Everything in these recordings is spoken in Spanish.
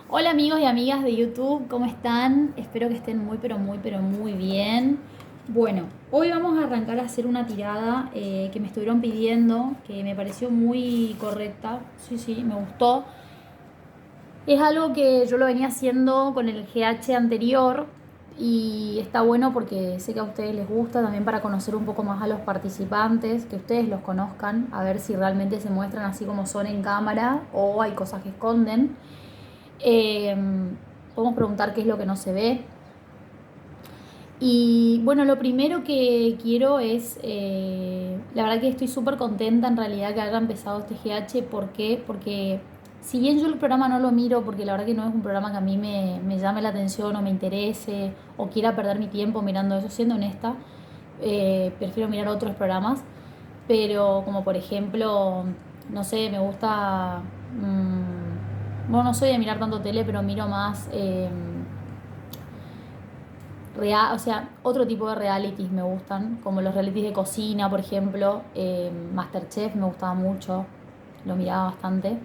Hola amigos y amigas de YouTube, ¿cómo están? Espero que estén muy bien. Bueno, hoy vamos a arrancar a hacer una tirada que me estuvieron pidiendo, que me pareció muy correcta. Sí, me gustó. Es algo que yo lo venía haciendo con el GH anterior y está bueno porque sé que a ustedes les gusta también para conocer un poco más a los participantes, que ustedes los conozcan, a ver si realmente se muestran así como son en cámara o hay cosas que esconden. Eh, Podemos preguntar qué es lo que no se ve. Y bueno, lo primero que quiero es, la verdad que estoy súper contenta en realidad que haya empezado este GH. ¿Por qué? Porque si bien yo el programa no lo miro, porque la verdad que no es un programa que a mí me llame la atención o me interese o quiera perder mi tiempo mirando eso, siendo honesta, prefiero mirar otros programas. Pero como por ejemplo, no sé, me gusta... bueno, no soy de mirar tanto tele, pero miro más real, o sea, otro tipo de realities me gustan, como los realities de cocina, por ejemplo. Masterchef me gustaba mucho, lo miraba bastante.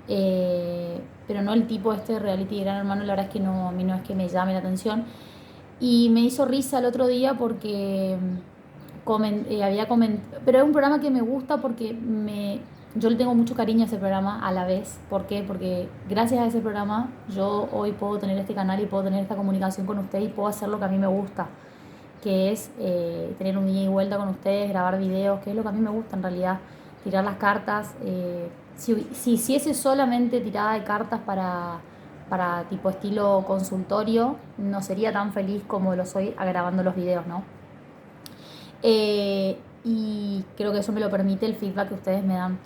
Pero no el tipo este de reality de Gran Hermano, la verdad es que no, a mí no es que me llame la atención. Y me hizo risa el otro día porque había comentado, pero es un programa que me gusta porque yo le tengo mucho cariño a ese programa a la vez. ¿Por qué? Porque gracias a ese programa yo hoy puedo tener este canal y puedo tener esta comunicación con ustedes y puedo hacer lo que a mí me gusta, que es tener un día y vuelta con ustedes, grabar videos, que es lo que a mí me gusta en realidad, tirar las cartas. Si hiciese solamente tirada de cartas para tipo estilo consultorio, no sería tan feliz como lo soy grabando los videos, ¿no? Y creo que eso me lo permite el feedback que ustedes me dan.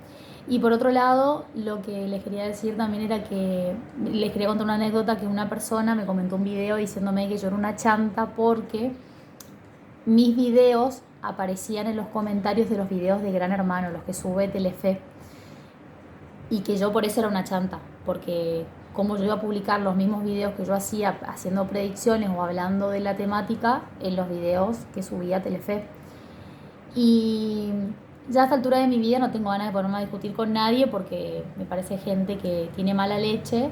Y por otro lado, lo que les quería decir también era que les quería contar una anécdota, que una persona me comentó un video diciéndome que yo era una chanta porque mis videos aparecían en los comentarios de los videos de Gran Hermano, los que sube Telefe, y que yo por eso era una chanta, porque como yo iba a publicar los mismos videos que yo hacía haciendo predicciones o hablando de la temática en los videos que subía Telefe. Y ya a esta altura de mi vida no tengo ganas de ponerme a discutir con nadie porque me parece gente que tiene mala leche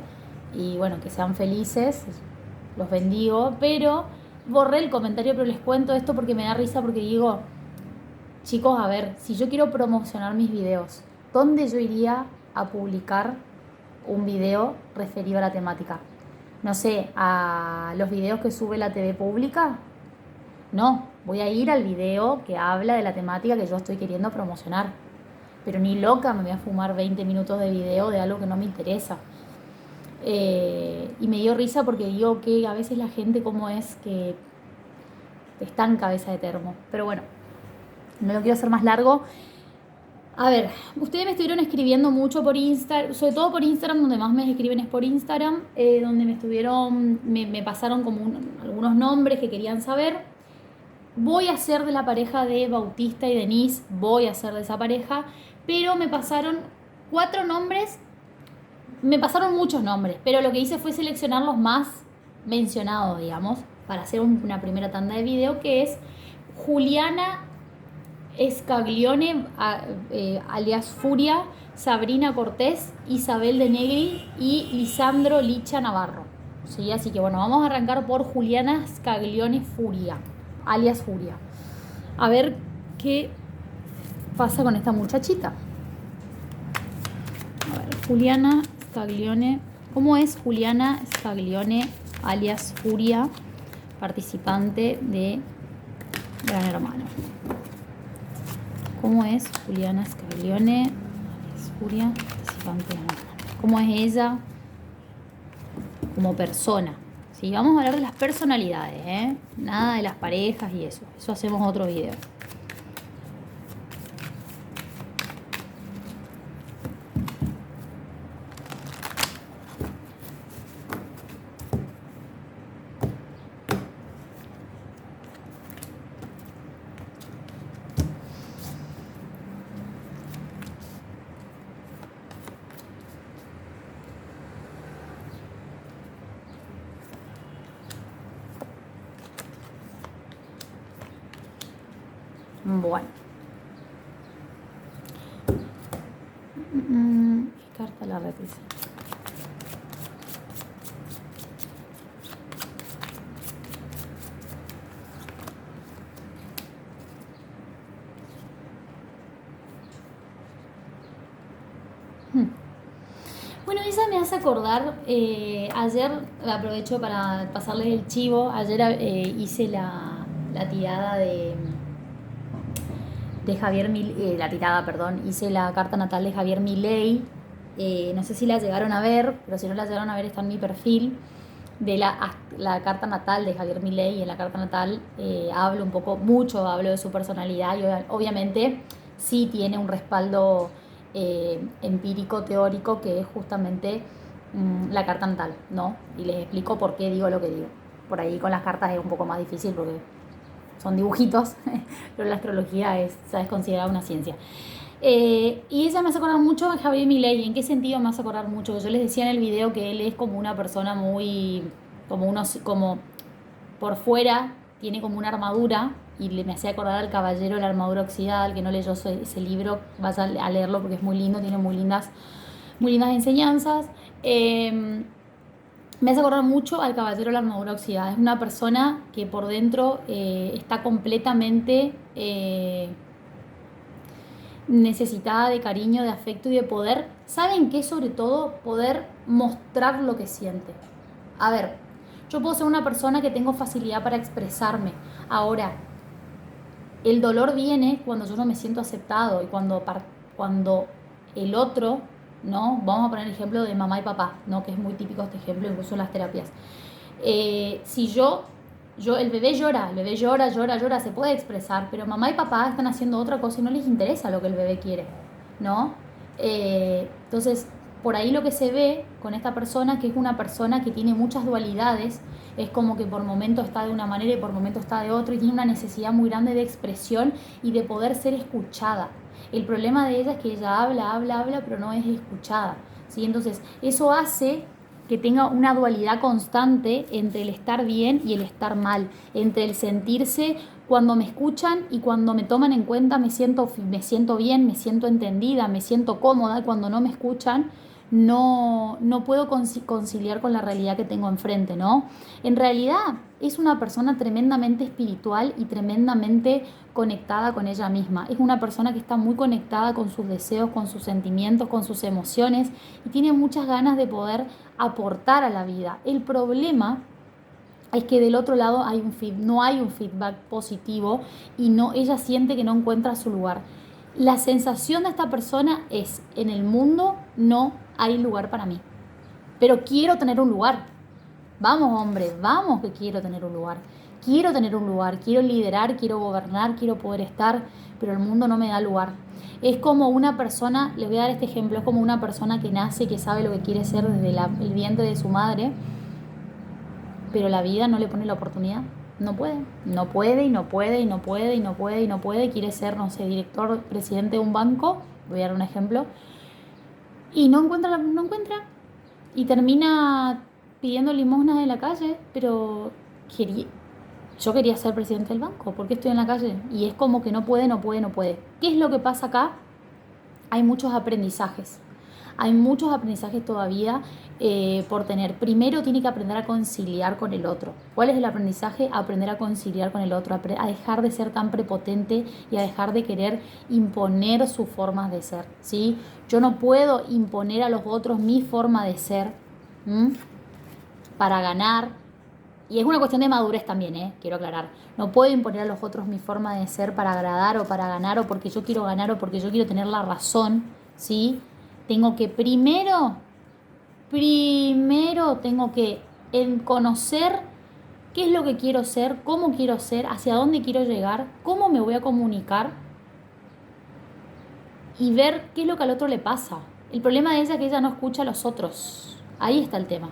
y bueno, que sean felices, los bendigo, pero borré el comentario, pero les cuento esto porque me da risa, porque digo, chicos, a ver, si yo quiero promocionar mis videos, ¿dónde yo iría a publicar un video referido a la temática? No sé, a los videos que sube la TV pública. No, voy a ir al video que habla de la temática que yo estoy queriendo promocionar. Pero ni loca me voy a fumar 20 minutos de video de algo que no me interesa. Y me dio risa porque digo que a veces la gente como es que está en cabeza de termo. Pero bueno, no lo quiero hacer más largo. A ver, ustedes me estuvieron escribiendo mucho por Instagram, sobre todo por Instagram, donde más me escriben es por Instagram, donde me pasaron como algunos nombres que querían saber. Voy a ser de la pareja de Bautista y Denise, voy a ser de esa pareja, pero me pasaron 4 nombres, me pasaron muchos nombres, pero lo que hice fue seleccionar los más mencionados, digamos, para hacer una primera tanda de video, que es Juliana Scaglione, alias Furia, Sabrina Cortés, Isabel de Negri y Lisandro Licha Navarro. ¿Sí? Así que bueno, vamos a arrancar por Juliana Scaglione Furia, alias Furia. A ver qué pasa con esta muchachita. A ver, Juliana Scaglione. ¿Cómo es Juliana Scaglione, alias Furia, participante de Gran Hermano? ¿Cómo es Juliana Scaglione, alias Furia, participante de Gran Hermano? ¿Cómo es ella como persona? Sí, vamos a hablar de las personalidades, ¿eh? Nada de las parejas y eso. Eso hacemos otro video. Bueno. ¿Qué carta la representa? esa me hace acordar, ayer aprovecho para pasarles el chivo, ayer hice la tirada de Javier Milei, hice la carta natal de Javier Milei. No sé si la llegaron a ver, pero si no la llegaron a ver está en mi perfil de la carta natal de Javier Milei. Y en la carta natal hablo hablo de su personalidad y obviamente sí tiene un respaldo empírico, teórico, que es justamente la carta natal, ¿no? Y les explico por qué digo lo que digo. Por ahí con las cartas es un poco más difícil porque son dibujitos, pero la astrología es considerada una ciencia. Y ella me hace acordar mucho a Javier Milei. ¿En qué sentido me hace acordar mucho? Yo les decía en el video que él es como una persona muy, como por fuera, tiene como una armadura, y me hacía acordar al Caballero de la Armadura Oxidada. El que no leyó ese libro, vaya a leerlo porque es muy lindo, tiene muy lindas enseñanzas. Me hace acordar mucho al Caballero de la Armadura Oxidada. Es una persona que por dentro está completamente necesitada de cariño, de afecto y de poder. ¿Saben qué? Sobre todo poder mostrar lo que siente. A ver, yo puedo ser una persona que tengo facilidad para expresarme. Ahora, el dolor viene cuando yo no me siento aceptado y cuando el otro, ¿no? Vamos a poner el ejemplo de mamá y papá, ¿no? Que es muy típico este ejemplo, incluso en las terapias. Si el bebé llora, se puede expresar, pero mamá y papá están haciendo otra cosa y no les interesa lo que el bebé quiere, ¿no? Entonces, por ahí lo que se ve con esta persona, que es una persona que tiene muchas dualidades, es como que por momento está de una manera y por momento está de otra, y tiene una necesidad muy grande de expresión y de poder ser escuchada. El problema de ella es que ella habla, pero no es escuchada, ¿sí? Entonces, eso hace que tenga una dualidad constante entre el estar bien y el estar mal, entre el sentirse cuando me escuchan y cuando me toman en cuenta me siento bien, me siento entendida, me siento cómoda, y cuando no me escuchan no puedo conciliar con la realidad que tengo enfrente, ¿no? En realidad es una persona tremendamente espiritual y tremendamente conectada con ella misma. Es una persona que está muy conectada con sus deseos, con sus sentimientos, con sus emociones, y tiene muchas ganas de poder aportar a la vida. El problema es que del otro lado no hay un feedback positivo y ella siente que no encuentra su lugar. La sensación de esta persona es: en el mundo no hay lugar para mí, pero quiero tener un lugar. Vamos, hombre, vamos, que quiero tener un lugar. Quiero liderar, quiero gobernar, quiero poder estar, pero el mundo no me da lugar. Es como una persona, les voy a dar este ejemplo, es como una persona que nace, que sabe lo que quiere ser desde el vientre de su madre, pero la vida no le pone la oportunidad. No puede. Quiere ser, no sé, director, presidente de un banco, voy a dar un ejemplo, y no encuentra. Y termina pidiendo limosnas en la calle, pero yo quería ser presidente del banco, ¿por qué estoy en la calle? Y es como que no puede. ¿Qué es lo que pasa acá? Hay muchos aprendizajes todavía por tener. Primero tiene que aprender a conciliar con el otro. ¿Cuál es el aprendizaje? Aprender a conciliar con el otro, a dejar de ser tan prepotente y a dejar de querer imponer sus formas de ser, ¿sí? Yo no puedo imponer a los otros mi forma de ser para ganar. Y es una cuestión de madurez también, quiero aclarar. No puedo imponer a los otros mi forma de ser para agradar o para ganar, o porque yo quiero ganar o porque yo quiero tener la razón, ¿sí? Tengo que primero tengo que conocer qué es lo que quiero ser, cómo quiero ser, hacia dónde quiero llegar, cómo me voy a comunicar y ver qué es lo que al otro le pasa. El problema de ella es que ella no escucha a los otros. Ahí está el tema.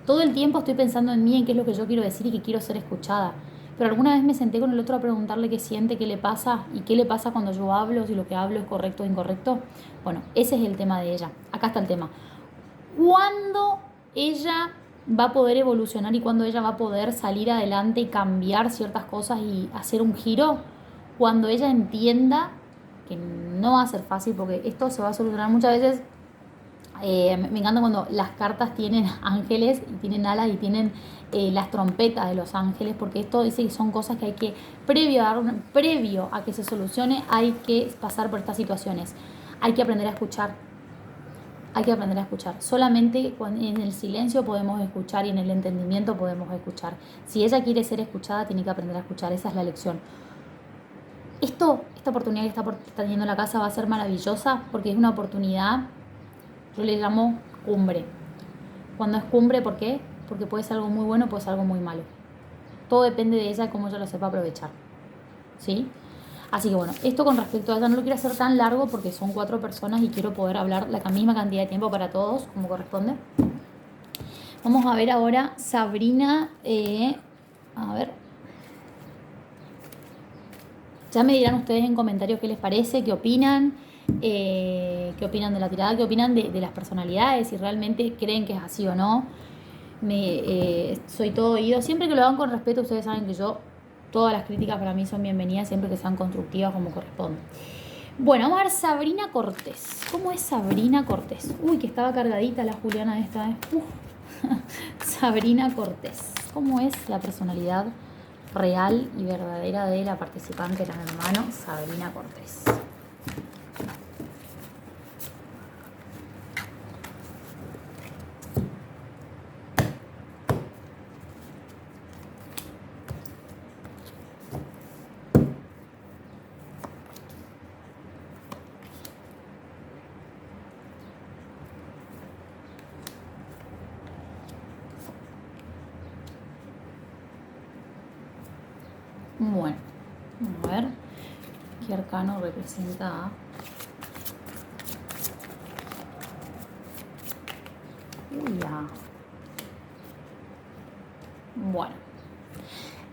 Todo el tiempo estoy pensando en mí, en qué es lo que yo quiero decir y que quiero ser escuchada. Pero alguna vez me senté con el otro a preguntarle qué siente, qué le pasa y qué le pasa cuando yo hablo, si lo que hablo es correcto o incorrecto. Bueno, ese es el tema de ella. Acá está el tema. ¿Cuándo ella va a poder evolucionar y cuándo ella va a poder salir adelante y cambiar ciertas cosas y hacer un giro? Cuando ella entienda que no va a ser fácil, porque esto se va a solucionar muchas veces. Me encanta cuando las cartas tienen ángeles y tienen alas y tienen las trompetas de los ángeles, porque esto dice que son cosas que hay que, previo a que se solucione, hay que pasar por estas situaciones. Hay que aprender a escuchar. Hay que aprender a escuchar. Solamente en el silencio podemos escuchar y en el entendimiento podemos escuchar. Si ella quiere ser escuchada, tiene que aprender a escuchar. Esa es la lección. Esta oportunidad que está teniendo la casa va a ser maravillosa porque es una oportunidad, yo le llamo cumbre. Cuando es cumbre, ¿por qué? Porque puede ser algo muy bueno, puede ser algo muy malo. Todo depende de ella y cómo ella lo sepa aprovechar. ¿Sí? Así que bueno, esto con respecto a ella no lo quiero hacer tan largo porque son 4 personas y quiero poder hablar la misma cantidad de tiempo para todos, como corresponde. Vamos a ver ahora Sabrina. A ver. Ya me dirán ustedes en comentarios qué les parece, qué opinan de la tirada, qué opinan de las personalidades, si realmente creen que es así o no. Soy todo oído. Siempre que lo hagan con respeto, ustedes saben que todas las críticas para mí son bienvenidas, siempre que sean constructivas como corresponde. Bueno, vamos a ver Sabrina Cortés. ¿Cómo es Sabrina Cortés? Uy, que estaba cargadita la Juliana esta vez. Sabrina Cortés. ¿Cómo es la personalidad real y verdadera de la participante Gran Hermano, Sabrina Cortés? Bueno, a ver qué arcano representa a Bueno,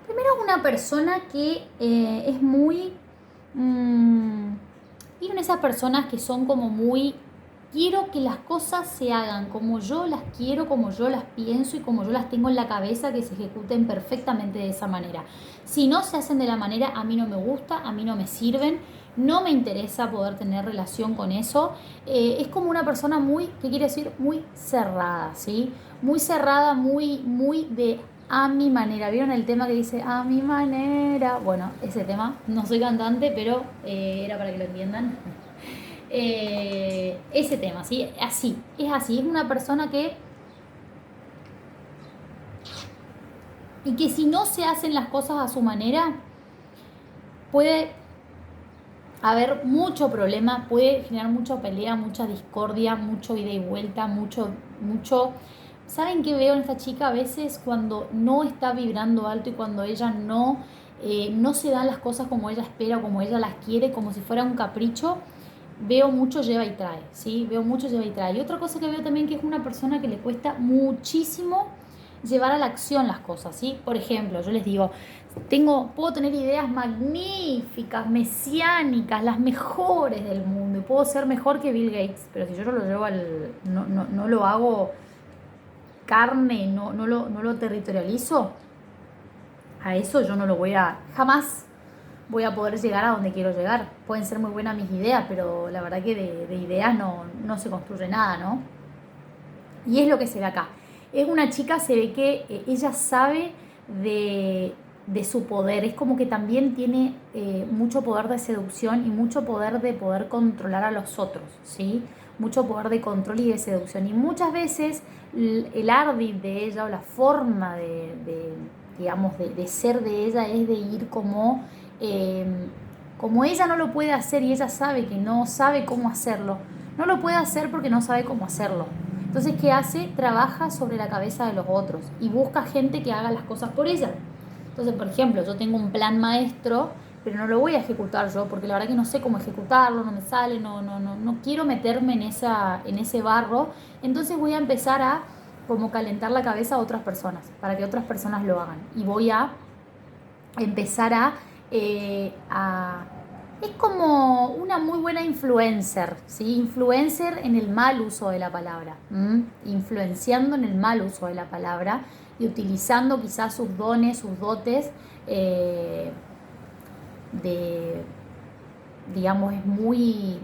primero una persona que es muy... ¿vieron esas personas que son como muy... Quiero que las cosas se hagan como yo las quiero, como yo las pienso y como yo las tengo en la cabeza, que se ejecuten perfectamente de esa manera? Si no se hacen de la manera, a mí no me gusta, a mí no me sirven, no me interesa poder tener relación con eso. Es como una persona muy, ¿qué quiere decir? Muy cerrada, ¿sí? Muy cerrada, muy de a mi manera. ¿Vieron el tema que dice a mi manera? Bueno, ese tema, no soy cantante, pero era para que lo entiendan. Ese tema, ¿sí? Así, es una persona que... Y que si no se hacen las cosas a su manera, puede haber mucho problema, puede generar mucha pelea, mucha discordia, mucho ida y vuelta, mucho... ¿Saben qué veo en esta chica? A veces cuando no está vibrando alto y cuando ella no se dan las cosas como ella espera o como ella las quiere, como si fuera un capricho, veo mucho lleva y trae, ¿sí? Veo mucho lleva y trae. Y otra cosa que veo también que es una persona que le cuesta muchísimo llevar a la acción las cosas, ¿sí? Por ejemplo, yo les digo, puedo tener ideas magníficas, mesiánicas, las mejores del mundo, y puedo ser mejor que Bill Gates, pero si yo no lo llevo no lo hago carne, no lo territorializo, a eso yo no lo jamás voy a poder llegar a donde quiero llegar. Pueden ser muy buenas mis ideas, pero la verdad que de ideas no se construye nada, ¿no? Y es lo que se ve acá. Es una chica, se ve que ella sabe de su poder. Es como que también tiene mucho poder de seducción y mucho poder de poder controlar a los otros, ¿sí? Mucho poder de control y de seducción. Y muchas veces el ardid de ella o la forma digamos, de ser de ella es de ir como ella no lo puede hacer y ella sabe que no sabe cómo hacerlo. No lo puede hacer porque no sabe cómo hacerlo. Entonces, ¿qué hace? Trabaja sobre la cabeza de los otros y busca gente que haga las cosas por ella. Entonces, por ejemplo, yo tengo un plan maestro, pero no lo voy a ejecutar yo porque la verdad que no sé cómo ejecutarlo, no me sale, no quiero meterme en ese barro. Entonces voy a empezar a como calentar la cabeza a otras personas para que otras personas lo hagan. Y voy a empezar es como una muy buena influencer, ¿sí? Influencer en el mal uso de la palabra, influenciando en el mal uso de la palabra y utilizando quizás sus dones, sus dotes, digamos, es muy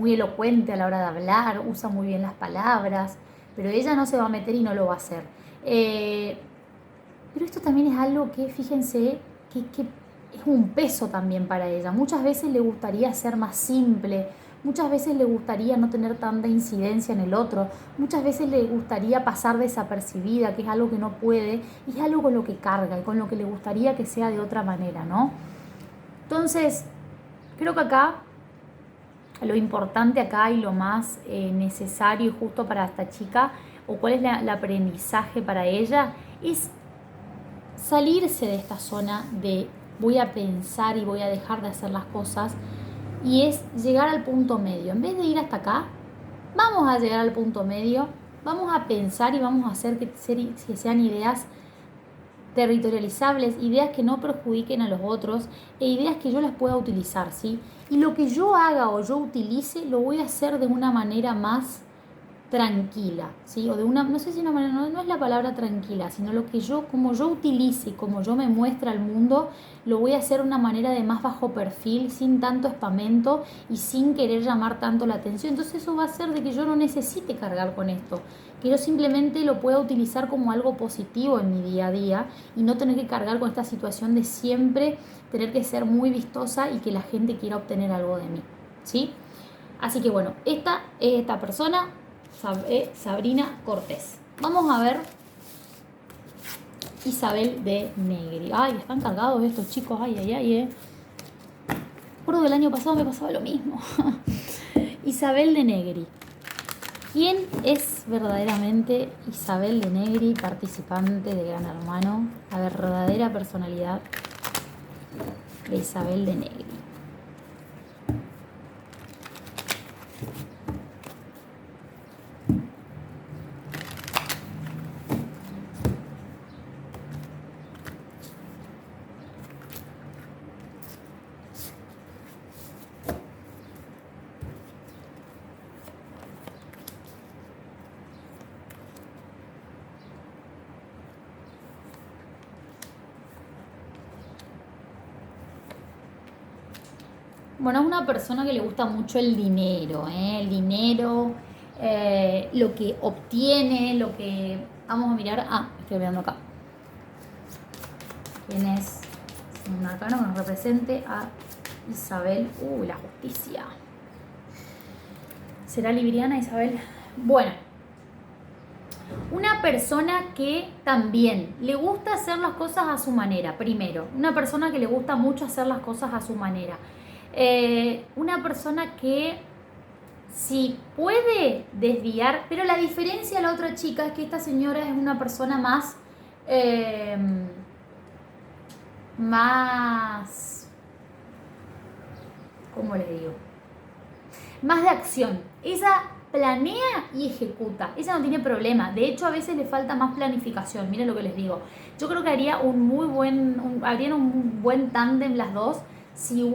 elocuente a la hora de hablar, usa muy bien las palabras, pero ella no se va a meter y no lo va a hacer. Pero esto también es algo que, fíjense, que es un peso también para ella. Muchas veces le gustaría ser más simple, muchas veces le gustaría no tener tanta incidencia en el otro, muchas veces le gustaría pasar desapercibida, que es algo que no puede, y es algo con lo que carga y con lo que le gustaría que sea de otra manera, ¿no? Entonces, creo que acá, lo importante acá y lo más necesario y justo para esta chica, o cuál es el aprendizaje para ella, es salirse de esta zona de voy a pensar y voy a dejar de hacer las cosas, y es llegar al punto medio. En vez de ir hasta acá, vamos a llegar al punto medio, vamos a pensar y vamos a hacer que sean ideas territorializables, ideas que no perjudiquen a los otros e ideas que yo las pueda utilizar, ¿sí? Y lo que yo haga o yo utilice lo voy a hacer de una manera más tranquila, ¿sí? O de una, no sé si una manera, no es la palabra tranquila, sino lo que yo, como yo utilice, como yo me muestre al mundo, lo voy a hacer de una manera de más bajo perfil, sin tanto espamento y sin querer llamar tanto la atención. Entonces eso va a hacer de que yo no necesite cargar con esto, que yo simplemente lo pueda utilizar como algo positivo en mi día a día y no tener que cargar con esta situación de siempre tener que ser muy vistosa y que la gente quiera obtener algo de mí, ¿sí? Así que bueno, esta persona, Sabrina Cortés. Vamos a ver Isabel de Negri. Ay, están cargados estos chicos. Ay, ay, ay. Recuerdo que el año pasado me pasaba lo mismo. Isabel de Negri. ¿Quién es verdaderamente Isabel de Negri, participante de Gran Hermano? A ver, verdadera personalidad de Isabel de Negri. Bueno, es una persona que le gusta mucho el dinero, el dinero, lo que obtiene, lo que... Vamos a mirar... estoy mirando acá. ¿Quién es? Un arcano que nos represente a Isabel. La justicia. ¿Será libriana Isabel? Bueno, una persona que también le gusta hacer las cosas a su manera, primero. Una persona que le gusta mucho hacer las cosas a su manera. Una persona que si puede desviar, pero la diferencia a la otra chica es que esta señora es una persona más ¿cómo le digo? Más de acción. Ella planea y ejecuta. Ella no tiene problema. De hecho, a veces le falta más planificación. Miren lo que les digo. Yo creo que harían un buen tándem las dos. Si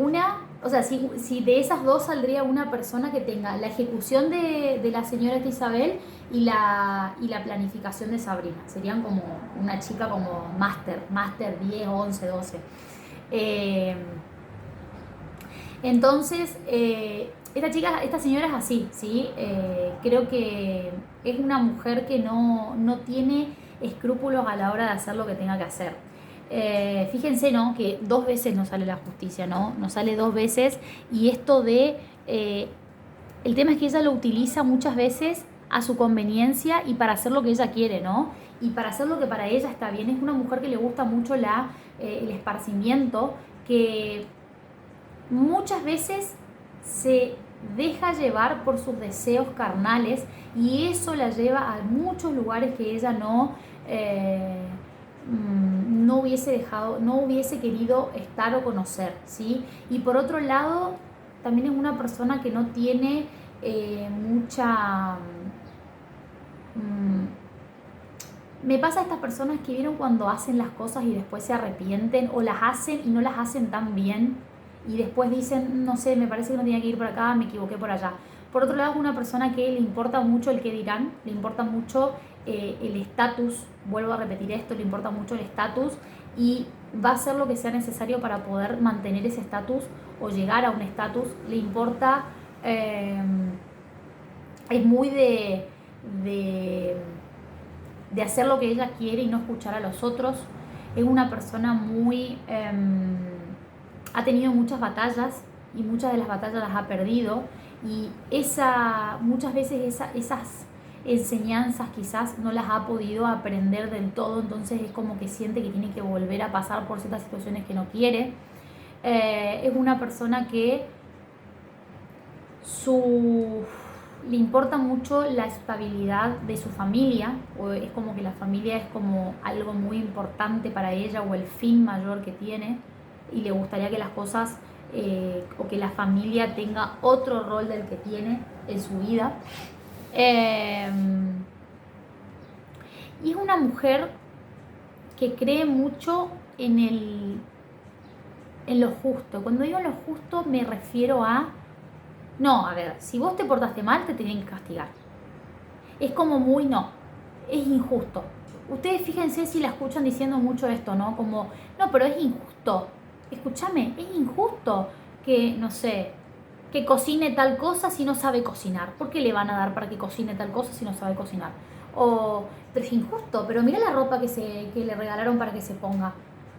de esas dos saldría una persona que tenga la ejecución de la señora Isabel y la planificación de Sabrina. Serían como una chica como máster 10, 11, 12. Entonces, esta señora es así, ¿sí? Creo que es una mujer que no tiene escrúpulos a la hora de hacer lo que tenga que hacer. Fíjense, ¿no? Que 2 veces nos sale la justicia, ¿no? Nos sale 2 veces y esto de... el tema es que ella lo utiliza muchas veces a su conveniencia y para hacer lo que ella quiere, ¿no? Y para hacer lo que para ella está bien. Es una mujer que le gusta mucho el esparcimiento, que muchas veces se deja llevar por sus deseos carnales y eso la lleva a muchos lugares que ella no hubiese querido estar o conocer, ¿sí? Y por otro lado, también es una persona que no tiene mucha... me pasa a estas personas que vieron cuando hacen las cosas y después se arrepienten, o las hacen y no las hacen tan bien y después dicen, no sé, me parece que no tenía que ir por acá, me equivoqué por allá. Por otro lado, es una persona que le importa mucho el qué dirán, le importa mucho el estatus, vuelvo a repetir esto, le importa mucho el estatus y va a hacer lo que sea necesario para poder mantener ese estatus o llegar a un estatus. Le importa, es muy de hacer lo que ella quiere y no escuchar a los otros. Es una persona muy... ha tenido muchas batallas y muchas de las batallas las ha perdido. y muchas veces esas enseñanzas quizás no las ha podido aprender del todo, entonces es como que siente que tiene que volver a pasar por ciertas situaciones que no quiere. Es una persona que le importa mucho la estabilidad de su familia, o es como que la familia es como algo muy importante para ella o el fin mayor que tiene, y le gustaría que las cosas o que la familia tenga otro rol del que tiene en su vida. Y es una mujer que cree mucho en lo justo. Cuando digo lo justo me refiero a, no, a ver, si vos te portaste mal te tienen que castigar. Es como muy, no, es injusto. Ustedes fíjense si la escuchan diciendo mucho esto, ¿no? Como, no, pero es injusto. Escúchame, es injusto que, no sé, que cocine tal cosa si no sabe cocinar. ¿Por qué le van a dar para que cocine tal cosa si no sabe cocinar? O, pero es injusto, pero mira la ropa que le regalaron para que se ponga.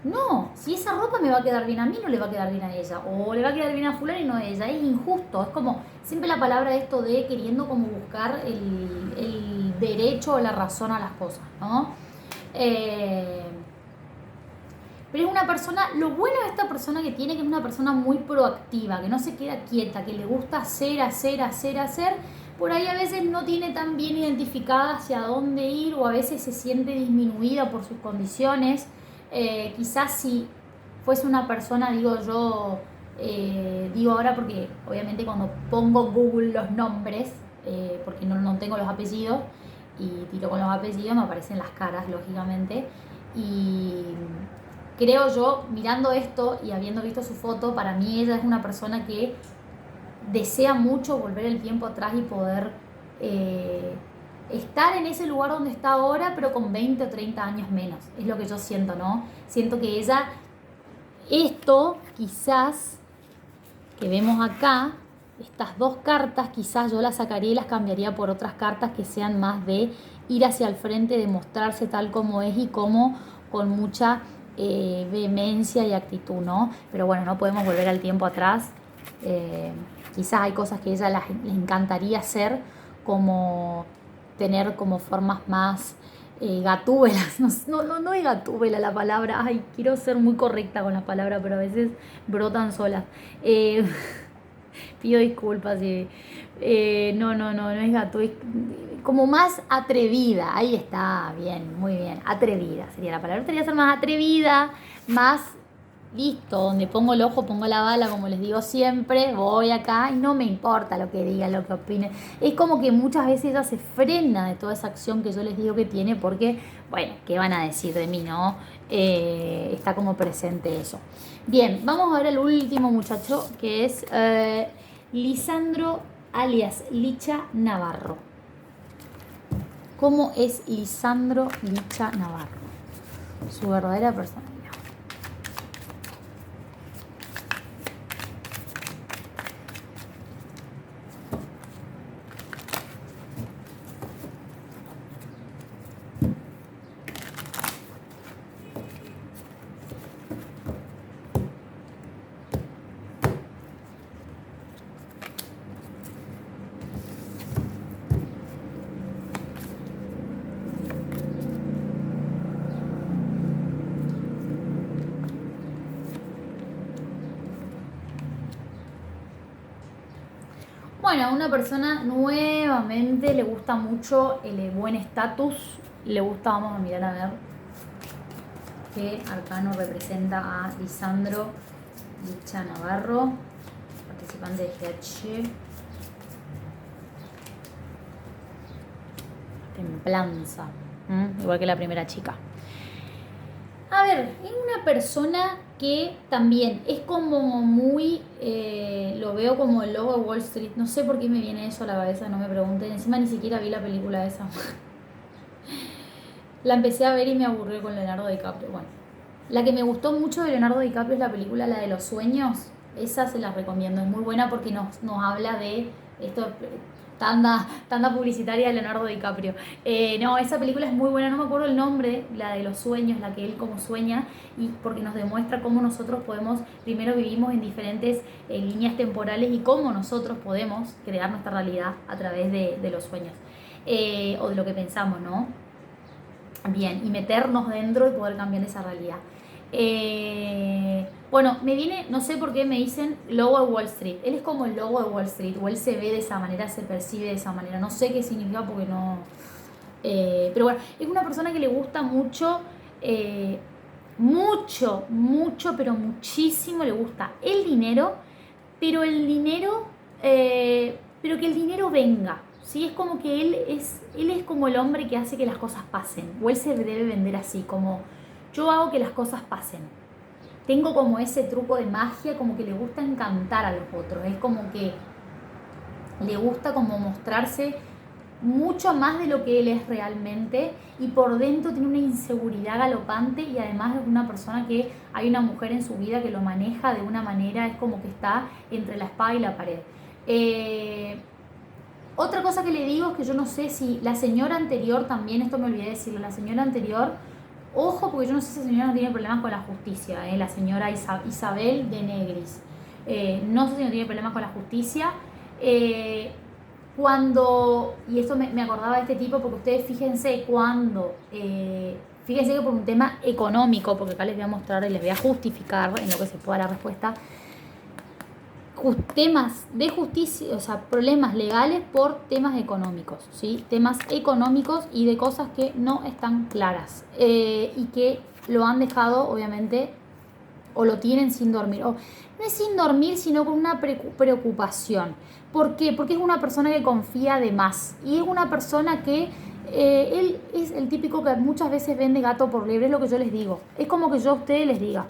No, si esa ropa me va a quedar bien a mí, no le va a quedar bien a ella. O le va a quedar bien a fulano y no a ella. Es injusto. Es como siempre la palabra esto de queriendo como buscar el derecho o la razón a las cosas, ¿no? Pero es una persona, lo bueno de esta persona que tiene, que es una persona muy proactiva, que no se queda quieta, que le gusta hacer. Por ahí a veces no tiene tan bien identificada hacia dónde ir, o a veces se siente disminuida por sus condiciones. Quizás si fuese una persona, digo yo, digo ahora porque obviamente cuando pongo Google los nombres, porque no tengo los apellidos, y tiro con los apellidos, me aparecen las caras, lógicamente, y creo yo, mirando esto y habiendo visto su foto, para mí ella es una persona que desea mucho volver el tiempo atrás y poder estar en ese lugar donde está ahora, pero con 20 o 30 años menos. Es lo que yo siento, ¿no? Siento que ella, esto quizás que vemos acá, estas dos cartas, quizás yo las sacaría y las cambiaría por otras cartas que sean más de ir hacia el frente, de mostrarse tal como es y como con mucha vehemencia y actitud, ¿no? Pero bueno, no podemos volver al tiempo atrás. Quizás hay cosas que a ella le encantaría hacer, como tener como formas más gatúbelas. No es gatúbela la palabra. Ay, quiero ser muy correcta con la palabra, pero a veces brotan solas. Pido disculpas. No es gatúbela. Como más atrevida. Ahí está, bien, muy bien. Atrevida sería la palabra. Quería ser más atrevida, más listo, donde pongo el ojo, pongo la bala, como les digo siempre, voy acá y no me importa lo que digan, lo que opinen. Es como que muchas veces ella se frena de toda esa acción que yo les digo que tiene, porque, bueno, ¿qué van a decir de mí, no? Está como presente eso. Bien, vamos a ver el último muchacho, que es Lisandro alias Licha Navarro. ¿Cómo es Lisandro Licha Navarro? Su verdadera persona. Bueno, a una persona nuevamente le gusta mucho el buen estatus, le gusta, vamos a mirar a ver qué arcano representa a Lisandro Licha Navarro, participante de GH. Templanza, igual que la primera chica. A ver, es una persona que también es como muy, lo veo como el logo de Wall Street, no sé por qué me viene eso a la cabeza, no me pregunten, encima ni siquiera vi la película esa. La empecé a ver y me aburrió con Leonardo DiCaprio. Bueno, la que me gustó mucho de Leonardo DiCaprio es la película, la de los sueños, esa se la recomiendo, es muy buena porque nos habla de esto. Tanda publicitaria de Leonardo DiCaprio. No, esa película es muy buena, no me acuerdo el nombre, la de los sueños, la que él como sueña, y porque nos demuestra cómo nosotros podemos, primero vivimos en diferentes líneas temporales y cómo nosotros podemos crear nuestra realidad a través de los sueños, o de lo que pensamos, ¿no? Bien, y meternos dentro y poder cambiar esa realidad. Bueno, me viene, no sé por qué me dicen lobo de Wall Street. Él es como el lobo de Wall Street, o él se ve de esa manera, se percibe de esa manera. No sé qué significa porque no... pero bueno, es una persona que le gusta mucho, pero muchísimo le gusta el dinero, pero el dinero, pero que el dinero venga. ¿Sí? Es como que él es como el hombre que hace que las cosas pasen, o él se debe vender así, como yo hago que las cosas pasen. Tengo como ese truco de magia, como que le gusta encantar a los otros, es como que le gusta como mostrarse mucho más de lo que él es realmente, y por dentro tiene una inseguridad galopante, y además es una persona que hay una mujer en su vida que lo maneja de una manera, es como que está entre la espada y la pared. Otra cosa que le digo es que yo no sé si la señora anterior también, esto me olvidé decirlo, la señora anterior, ojo, porque yo no sé si esa señora no tiene problemas con la justicia, la señora Isabel de Negris. No sé si no tiene problemas con la justicia. Y esto me acordaba de este tipo, porque ustedes fíjense fíjense que por un tema económico, porque acá les voy a mostrar y les voy a justificar en lo que se pueda la respuesta, temas de justicia, o sea, problemas legales por temas económicos, ¿sí? Temas económicos y de cosas que no están claras, y que lo han dejado, obviamente, o lo tienen sin dormir. O no es sin dormir, sino con una preocupación. ¿Por qué? Porque es una persona que confía de más. Y es una persona que él es el típico que muchas veces vende gato por liebre, es lo que yo les digo. Es como que yo a ustedes les diga,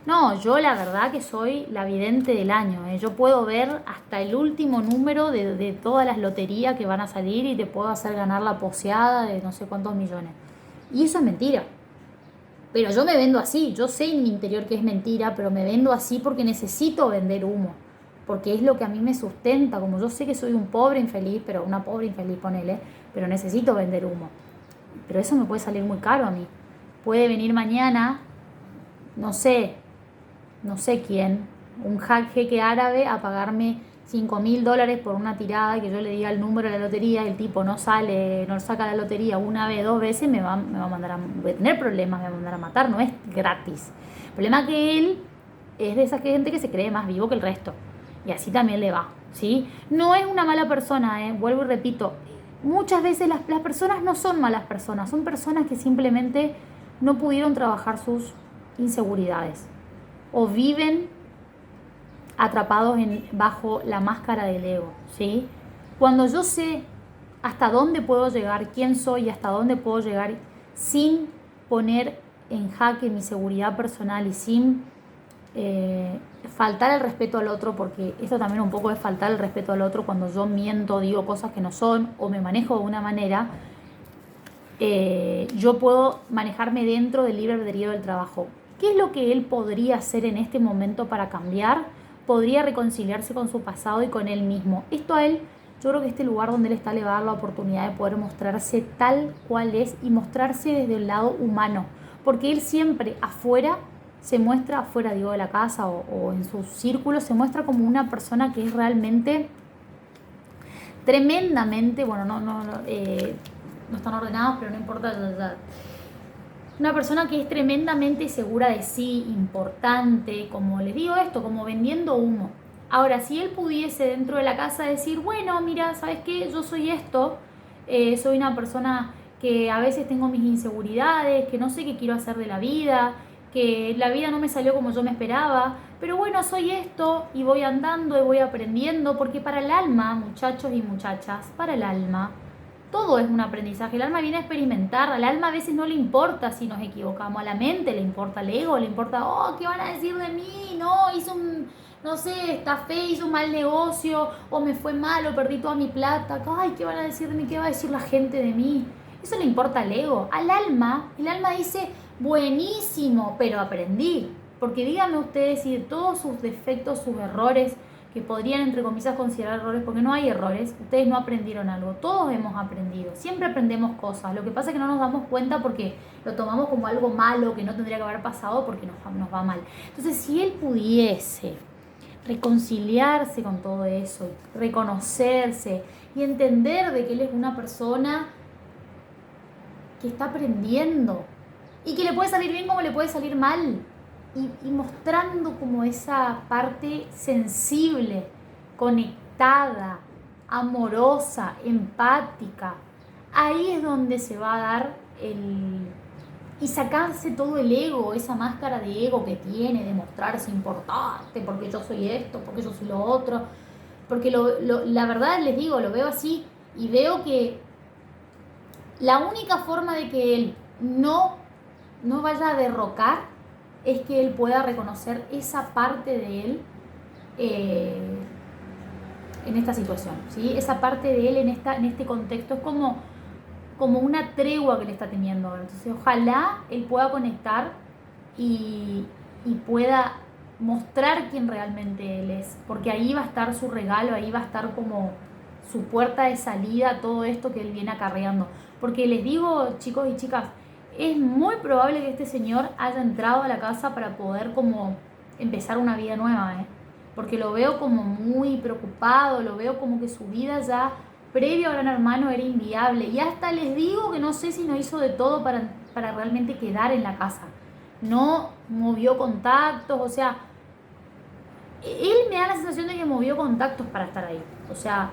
no, yo la verdad que soy la vidente del año. Yo puedo ver hasta el último número de todas las loterías que van a salir y te puedo hacer ganar la poseada de no sé cuántos millones. Y eso es mentira. Pero yo me vendo así. Yo sé en mi interior que es mentira, pero me vendo así porque necesito vender humo. Porque es lo que a mí me sustenta. Como yo sé que soy un pobre infeliz, pero una pobre infeliz, ponele, pero necesito vender humo. Pero eso me puede salir muy caro a mí. Puede venir mañana, no sé quién, un jeque árabe a pagarme $5.000 por una tirada, que yo le diga el número de la lotería, el tipo no saca la lotería una vez, 2 veces, me va a mandar voy a tener problemas, me va a mandar a matar, no es gratis. El problema es que él es de esa gente que se cree más vivo que el resto, y así también le va, ¿sí? No es una mala persona, vuelvo y repito, muchas veces las personas no son malas personas, son personas que simplemente no pudieron trabajar sus inseguridades, o viven atrapados bajo la máscara del ego, ¿sí? Cuando yo sé hasta dónde puedo llegar, quién soy y hasta dónde puedo llegar sin poner en jaque mi seguridad personal y sin faltar el respeto al otro, porque esto también un poco es faltar el respeto al otro cuando yo miento, digo cosas que no son o me manejo de una manera, yo puedo manejarme dentro del libre albedrío del trabajo. ¿Qué es lo que él podría hacer en este momento para cambiar? Podría reconciliarse con su pasado y con él mismo. Esto a él, yo creo que este lugar donde él está le va a dar la oportunidad de poder mostrarse tal cual es y mostrarse desde el lado humano. Porque él siempre afuera se muestra, afuera digo de la casa o en sus círculos, se muestra como una persona que es realmente tremendamente, bueno, no están ordenados, pero no importa, una persona que es tremendamente segura de sí, importante, como les digo esto, como vendiendo humo. Ahora, si él pudiese dentro de la casa decir, bueno, mira, ¿sabes qué? Yo soy esto, soy una persona que a veces tengo mis inseguridades, que no sé qué quiero hacer de la vida, que la vida no me salió como yo me esperaba, pero bueno, soy esto y voy andando y voy aprendiendo, porque para el alma, muchachos y muchachas, para el alma, todo es un aprendizaje. El alma viene a experimentar. Al alma a veces no le importa si nos equivocamos. A la mente le importa, al ego le importa, oh, ¿qué van a decir de mí? No, no sé, estafé, hice un mal negocio, o me fue mal, o perdí toda mi plata. Ay, ¿qué van a decir de mí? ¿Qué va a decir la gente de mí? Eso le importa al ego. Al alma, el alma dice, buenísimo, pero aprendí. Porque díganme ustedes si de todos sus defectos, sus errores que podrían entre comillas considerar errores, porque no hay errores, ustedes no aprendieron algo, todos hemos aprendido, siempre aprendemos cosas, lo que pasa es que no nos damos cuenta porque lo tomamos como algo malo que no tendría que haber pasado porque nos va mal. Entonces, si él pudiese reconciliarse con todo eso, reconocerse y entender de que él es una persona que está aprendiendo y que le puede salir bien como le puede salir mal, y mostrando como esa parte sensible, conectada, amorosa, empática, ahí es donde se va a dar y sacarse todo el ego, esa máscara de ego que tiene, de mostrarse importante, porque yo soy esto, porque yo soy lo otro, porque la verdad les digo, lo veo así y veo que la única forma de que él no vaya a derrocar es que él pueda reconocer esa parte de él en esta situación, ¿sí? Esa parte de él en este contexto es como una tregua que le está teniendo. Entonces, ojalá él pueda conectar y pueda mostrar quién realmente él es, porque ahí va a estar su regalo, ahí va a estar como su puerta de salida a todo esto que él viene acarreando. Porque les digo, chicos y chicas, es muy probable que este señor haya entrado a la casa para poder como empezar una vida nueva, porque lo veo como muy preocupado, lo veo como que su vida ya previo a Gran Hermano era inviable, y hasta les digo que no sé si no hizo de todo para realmente quedar en la casa, no movió contactos, o sea, él me da la sensación de que movió contactos para estar ahí, o sea,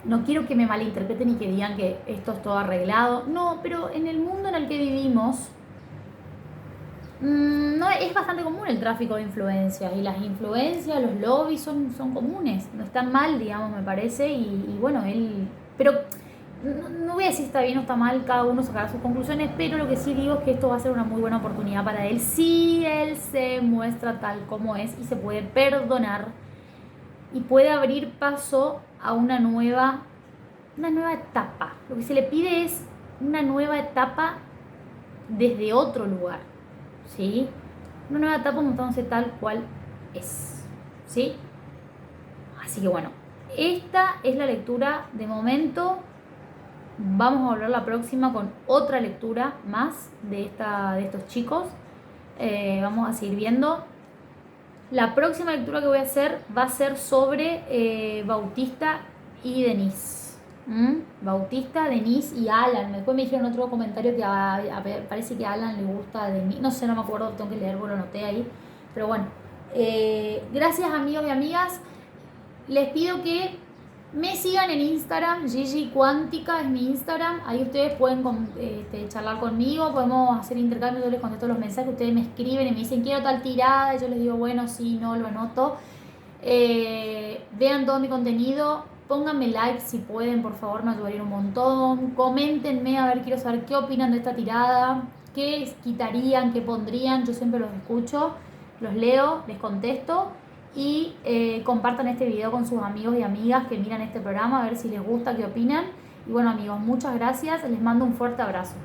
no quiero que me malinterpreten y que digan que esto es todo arreglado. No, pero en el mundo en el que vivimos no es bastante común el tráfico de influencias. Y las influencias, los lobbies son comunes. No están mal, digamos, me parece. Y bueno, él... Pero no voy a decir si está bien o está mal, cada uno sacará sus conclusiones. Pero lo que sí digo es que esto va a ser una muy buena oportunidad para él si él se muestra tal como es y se puede perdonar y puede abrir paso a una nueva etapa. Lo que se le pide es una nueva etapa desde otro lugar, ¿sí? Una nueva etapa mostrándose tal cual es, ¿sí? Así que bueno, esta es la lectura de momento. Vamos a volver la próxima con otra lectura más de estos chicos. Vamos a seguir viendo. La próxima lectura que voy a hacer va a ser sobre Bautista y Denise. Bautista, Denise y Alan. Después me dijeron otro comentario que parece que a Alan le gusta a Denise. No sé, no me acuerdo, tengo que leerlo, lo anoté ahí. Pero bueno, gracias amigos y amigas. Les pido que me sigan en Instagram, Gigi Cuántica es mi Instagram. Ahí ustedes pueden charlar conmigo, podemos hacer intercambio, yo les contesto los mensajes, ustedes me escriben y me dicen quiero tal tirada, y yo les digo bueno, sí, no, lo anoto. Vean todo mi contenido, pónganme like si pueden, por favor, me ayudarían un montón. Coméntenme, a ver, quiero saber qué opinan de esta tirada, qué quitarían, qué pondrían, yo siempre los escucho, los leo, les contesto. Y compartan este video con sus amigos y amigas que miran este programa, a ver si les gusta, qué opinan. Y bueno amigos, muchas gracias, les mando un fuerte abrazo.